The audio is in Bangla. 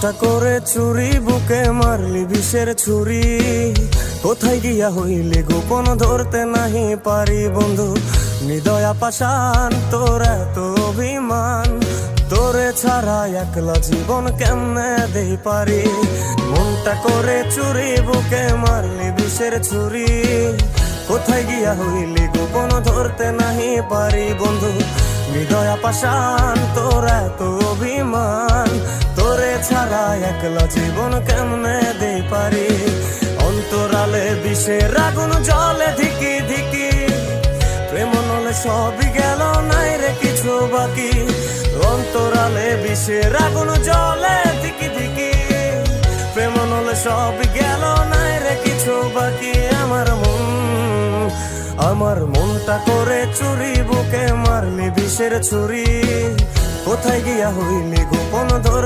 মনটা করে চুরি, বুকে মারলি বিষের ছুরি। কোথায় গিয়া হইলি গোপন, ধরতে নাহি পারি বন্ধু। হৃদয়া পাষাণ তোর এত অভিমান, তোরে ছাড়া একলা জীবন কেমনে দেই পারি। মনটা করে চুরি, বুকে মারলি বিষের ছুরি। কোথায় গিয়া হইলি গোপন, ধরতে নাহি পারি বন্ধু। হৃদয়া পাষাণ তোর এত অভিমান, তোরে ছাড়া একলা জীবন কেমনে দেই পারি। অন্তরালে বিষের আগুন জ্বলে ধিকি ধিকি, প্রেম নলে সবই গেল, নাই রে কিছু বাকি। অন্তরালে বিষের আগুন জ্বলে ধিকি ধিকি, প্রেম নলে সবই গেল, নাই রে কিছু বাকি। আমার মনটা করে চুরি, বুকে মারলি বিষের ছুরি। কোথায় গিয়া হইলি গোপন, ধরতে